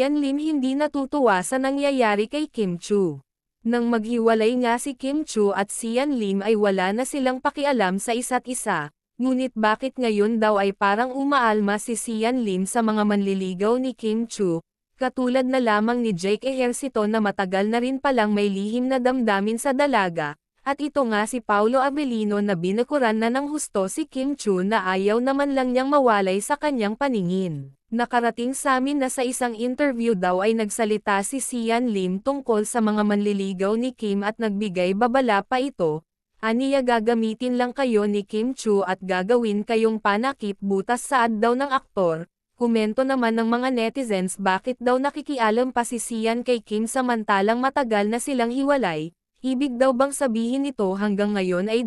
Sian Lim hindi natutuwa sa nangyayari kay Kim Chu. Nang maghiwalay nga si Kim Chu at Sian Lim ay wala na silang pakialam sa isa't isa, ngunit bakit ngayon daw ay parang umaalma si Sian Lim sa mga manliligaw ni Kim Chu, katulad na lamang ni Jake Ejercito na matagal na rin palang may lihim na damdamin sa dalaga. At ito nga si Paulo Avellino na binakuran na ng husto si Kim Chu na ayaw naman lang niyang mawalay sa kanyang paningin. Nakarating sa amin na sa isang interview daw ay nagsalita si Sian Lim tungkol sa mga manliligaw ni Kim at nagbigay babala pa ito. Aniya gagamitin lang kayo ni Kim Chu at gagawin kayong panakip butas saad daw ng aktor. Komento naman ng mga netizens bakit daw nakikialam pa si Sian kay Kim samantalang matagal na silang hiwalay. Ibig daw bang sabihin nito hanggang ngayon ay